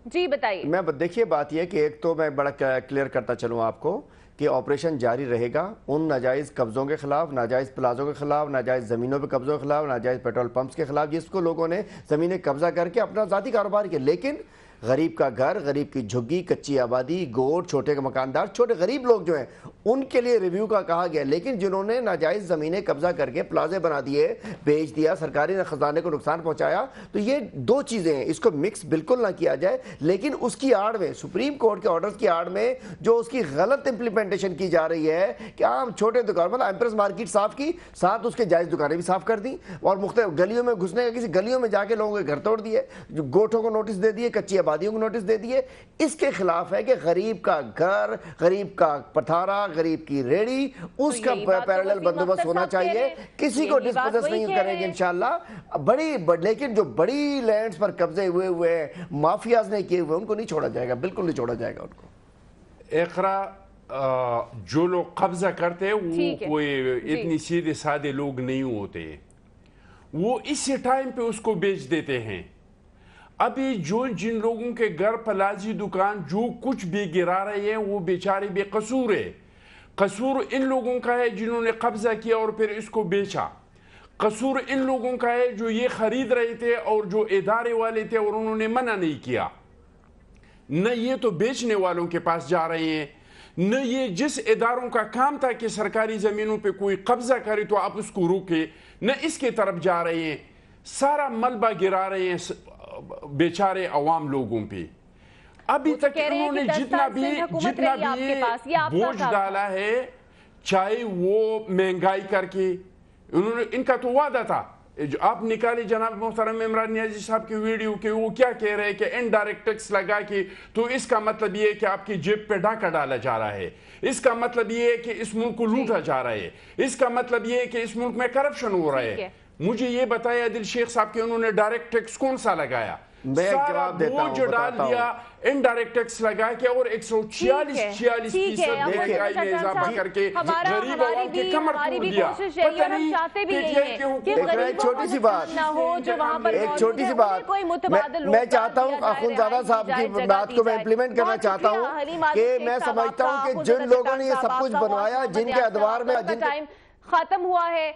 जी बताइए। मैं देखिए बात यह कि एक तो मैं बड़ा क्लियर करता चलूँ आपको कि ऑपरेशन जारी रहेगा उन नाजायज़ कब्ज़ों के खिलाफ, नाजायज़ प्लाजों के खिलाफ, नाजायज़ ज़मीनों पे कब्ज़ों के खिलाफ, नाजायज़ पेट्रोल पंप्स के खिलाफ, जिसको लोगों ने ज़मीनें कब्ज़ा करके अपना ज़ाती कारोबार किया। लेकिन गरीब का घर, गरीब की झुग्गी, कच्ची आबादी, गोट, छोटे के मकानदार, छोटे गरीब लोग जो हैं उनके लिए रिव्यू का कहा गया। लेकिन जिन्होंने नाजायज़ ज़मीनें कब्जा करके प्लाजे बना दिए, बेच दिया, सरकारी खजाने को नुकसान पहुंचाया, तो ये दो चीज़ें हैं, इसको मिक्स बिल्कुल ना किया जाए। लेकिन उसकी आड़ में, सुप्रीम कोर्ट के ऑर्डर्स की आड़ में जो उसकी गलत इंप्लीमेंटेशन की जा रही है कि हम छोटे दुकान, मतलब एम्प्रेस मार्केट साफ की, साथ उसके जायज़ दुकानें भी साफ कर दी और मुख्तलिफ गलियों में घुसने का, किसी गलियों में जाके लोगों के घर तोड़ दिए, गोठों को नोटिस दे दिए, कच्ची आबादियों को नोटिस दे दिए। इसके खिलाफ है कि गरीब का घर, गरीब का पथारा, गरीब की रेडी, उसका पैरेलल बंदोबस्त होना चाहिए। किसी को डिस्पोजेस नहीं करेंगे इंशाल्लाह। लेकिन जो बड़ी लैंड्स पर कब्जे हुए हैं, माफियाज ने किए हुए, उनको नहीं छोड़ा जाएगा, बिल्कुल नहीं छोड़ा जाएगा उनको। इकरा जो लोग कब्जा करते हैं वो कोई इतनी सीधे साधे लोग नहीं होते, वो इसी टाइम पे उसको बेच देते हैं। ابھی جو جن لوگوں کے گھر پلازی دکان جو کچھ بھی گرا رہے ہیں وہ بیچارے بے قصور ہے. قصور ان لوگوں کا ہے جنہوں نے قبضہ کیا اور پھر اس کو بیچا. قصور ان لوگوں کا ہے جو یہ خرید رہے تھے اور جو ادارے والے تھے اور انہوں نے منع نہیں کیا. نہ یہ تو بیچنے والوں کے پاس جا رہے ہیں، نہ یہ جس اداروں کا کام تھا کہ سرکاری زمینوں پہ کوئی قبضہ کرے تو آپ اس کو روکے، نہ اس کے طرف جا رہے ہیں. سارا ملبہ گرا رہے ہیں بیچارے عوام لوگوں پہ. ابھی تک انہوں نے جتنا بھی بوجھ ڈالا ہے، چاہے وہ مہنگائی کر کے، انہوں نے ان کا تو وعدہ تھا. جو آپ نکالے جناب محترم عمران نیازی صاحب کی ویڈیو کہ وہ کیا کہہ رہے ہیں کہ انڈائریکٹ ٹیکس لگا کے تو اس کا مطلب یہ ہے کہ آپ کی جیب پہ ڈاکہ ڈالا جا رہا ہے، اس کا مطلب یہ ہے کہ اس ملک کو لوٹا جا رہا ہے، اس کا مطلب یہ ہے کہ اس ملک میں کرپشن ہو رہا ہے. مجھے یہ بتایا عادل شیخ صاحب کہ انہوں نے ڈائریکٹ ٹیکس کون سا لگایا؟ سارا بوجھ ڈال دیا انڈائریکٹ ٹیکس لگا کے اور 146% مہنگائی میں اضافہ کر کے غریب عوام کی کمر توڑ دیا. پتہ نہیں ایک چھوٹی سی بات، ایک چھوٹی سی بات میں چاہتا ہوں اخونزادہ صاحب کی بات کو میں امپلیمنٹ کرنا چاہتا ہوں کہ میں سمجھتا ہوں کہ جن لوگوں نے یہ سب کچھ بنوایا، جن کے ادوار میں ختم ہوا ہے